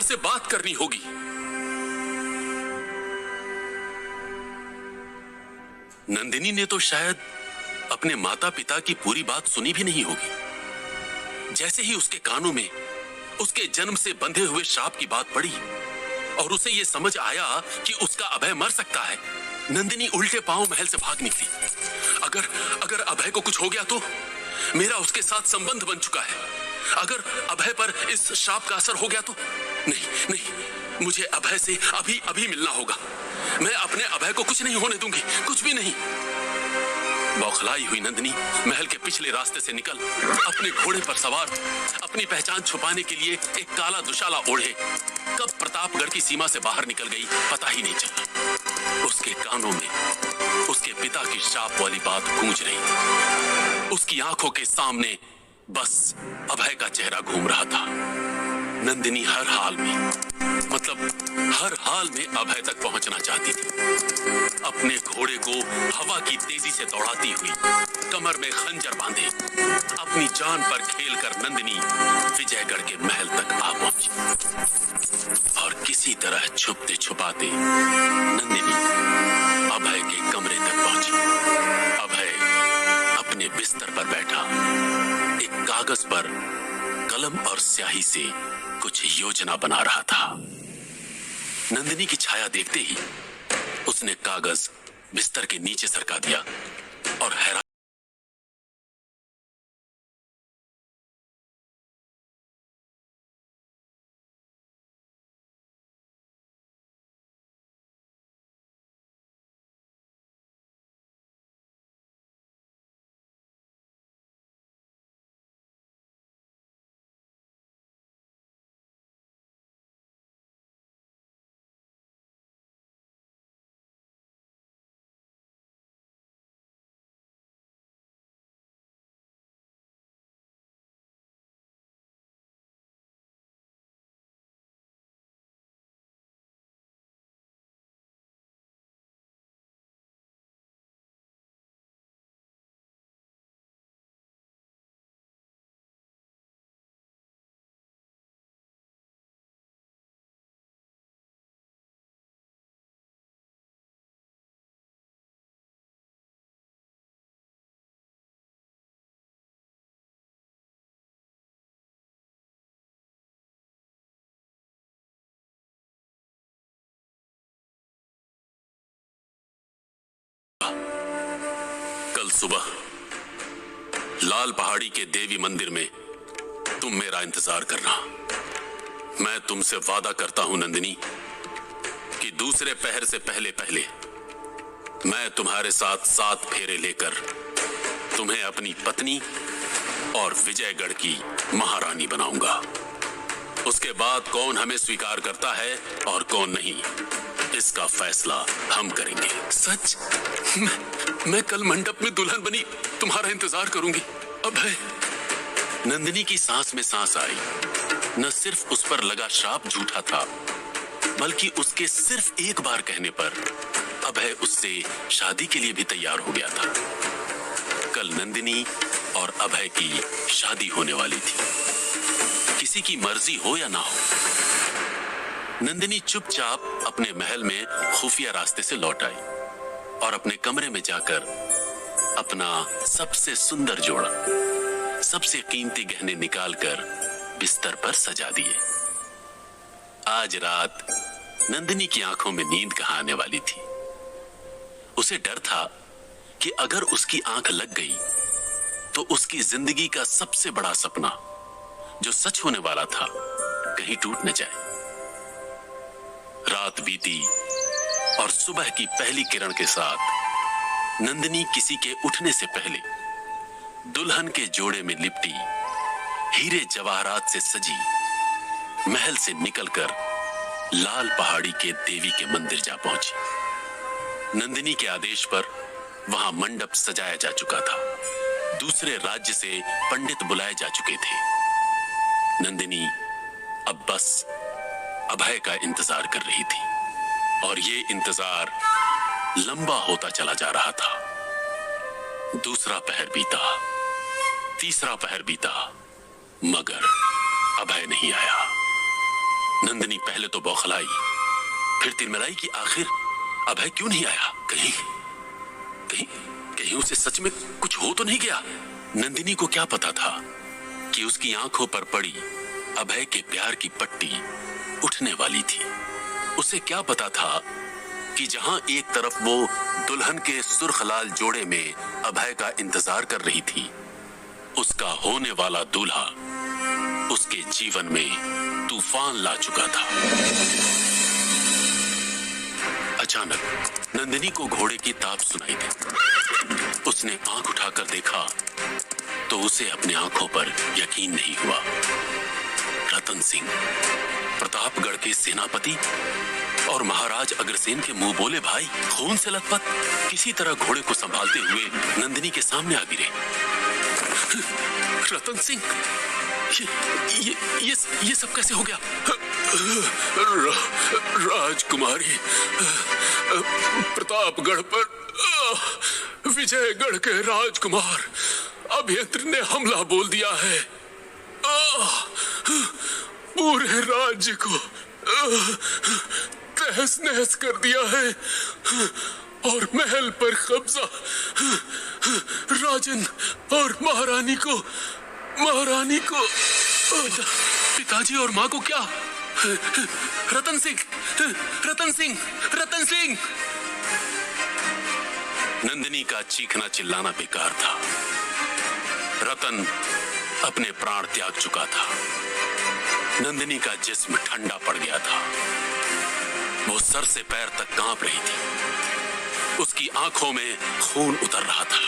से बात करनी होगी। नंदिनी ने तो शायद अपने माता पिता की पूरी बात सुनी भी नहीं होगी। जैसे ही उसके कानों में उसके जन्म से बंधे हुए श्राप की बात पड़ी और उसे यह समझ आया कि उसका अभय मर सकता है, नंदिनी उल्टे पांव महल से भाग निकली। अगर अभय को कुछ हो गया तो मेरा उसके साथ संबंध बन चुका है। अगर अभय पर इस श्राप का असर हो गया तो नहीं, मुझे अभय से अभी अभी मिलना होगा। मैं अपने अभय को कुछ नहीं होने दूंगी, कुछ भी नहीं। बौखलाई हुई नंदिनी महल के पिछले रास्ते से निकल अपने घोड़े पर सवार अपनी पहचान छुपाने के लिए एक काला दुशाला ओढ़े कब प्रतापगढ़ की सीमा से बाहर निकल गई पता ही नहीं चला। उसके कानों में उसके पिता की श्राप वाली बात गूंज रही थी। उसकी आंखों के सामने बस अभय का चेहरा घूम रहा था। नंदिनी हर हाल में अभय तक पहुंचना चाहती थी। अपने घोड़े को हवा की तेजी से दौड़ाती हुई कमर में खंजर बांधे अपनी जान पर खेलकर नंदिनी विजयगढ़ के महल तक आ पहुंची और किसी तरह छुपते छुपाते नंदिनी अभय के कमरे तक पहुंची। अभय अपने बिस्तर पर बैठा एक कागज पर कलम और स्याही से कुछ योजना बना रहा था। नंदिनी की छाया देखते ही उसने कागज बिस्तर के नीचे सरका दिया और हैरान कल सुबह लाल पहाड़ी के देवी मंदिर में तुम मेरा इंतजार करना। मैं तुमसे वादा करता हूं नंदिनी कि दूसरे पहर से पहले पहले मैं तुम्हारे साथ 7 फेरे लेकर तुम्हें अपनी पत्नी और विजयगढ़ की महारानी बनाऊंगा। उसके बाद कौन हमें स्वीकार करता है और कौन नहीं, इसका फैसला हम करेंगे। सच? मैं कल मंडप में दुल्हन बनी तुम्हारा इंतजार करूंगी। अभय। नंदिनी की सांस में सांस आई। न सिर्फ उस पर लगा श्राप झूठा था, बल्कि उसके सिर्फ एक बार कहने पर अभय उससे शादी के लिए भी तैयार हो गया था। कल नंदिनी और अभय की शादी होने वाली थी। किसी की मर्जी हो या ना हो, नंदिनी चुपचाप अपने महल में खुफिया रास्ते से लौट आई और अपने कमरे में जाकर अपना सबसे सुंदर जोड़ा, सबसे कीमती गहने निकालकर बिस्तर पर सजा दिए। आज रात नंदिनी की आंखों में नींद कहां आने वाली थी। उसे डर था कि अगर उसकी आंख लग गई तो उसकी जिंदगी का सबसे बड़ा सपना जो सच होने वाला था कहीं टूट न जाए। रात बीती और सुबह की पहली किरण के साथ नंदिनी किसी के उठने से पहले दुल्हन के जोड़े में लिपटी हीरे जवाहरात से सजी महल से निकलकर लाल पहाड़ी के देवी के मंदिर जा पहुंची। नंदिनी के आदेश पर वहां मंडप सजाया जा चुका था। दूसरे राज्य से पंडित बुलाए जा चुके थे। नंदिनी अब बस अभय का इंतजार कर रही थी और ये इंतजार लंबा होता चला जा रहा था। दूसरा पहर बीता, तीसरा पहर बीता, मगर अभय नहीं आया। नंदिनी पहले तो बौखलाई, फिर तिरमिलाई कि आखिर अभय क्यों नहीं आया। कहीं कहीं कहीं उसे सच में कुछ हो तो नहीं गया। नंदिनी को क्या पता था कि उसकी आंखों पर पड़ी अभय के प्यार की पट्टी उठने वाली थी। उसे क्या पता था कि जहां एक तरफ वो दुल्हन के सुर्ख लाल जोड़े में अभय का इंतजार कर रही थी, उसका होने वाला दूल्हा उसके जीवन में तूफान ला चुका था। अचानक नंदिनी को घोड़े की ताप सुनाई दी। उसने आंख उठाकर देखा तो उसे अपनी आंखों पर यकीन नहीं हुआ। रतन सिंह, प्रतापगढ़ के सेनापति और महाराज अग्रसेन के मुंह बोले भाई, खून से लथपथ किसी तरह घोड़े को संभालते हुए नंदिनी के सामने आ गिरे। रतन सिंह, ये सब कैसे हो गया? राजकुमारी, प्रतापगढ़ पर विजयगढ़ के राजकुमार अभियंत्र ने हमला बोल दिया है। पूरे राज्य को तहस नहस कर दिया है और महल पर कब्जा। राजन और महारानी को पिताजी और माँ को क्या? रतन सिंह, रतन सिंह, रतन सिंह! नंदिनी का चीखना चिल्लाना बेकार था। रतन अपने प्राण त्याग चुका था। नंदिनी का जिस्म ठंडा पड़ गया था। वो सर से पैर तक कांप रही थी। उसकी आंखों में खून उतर रहा था।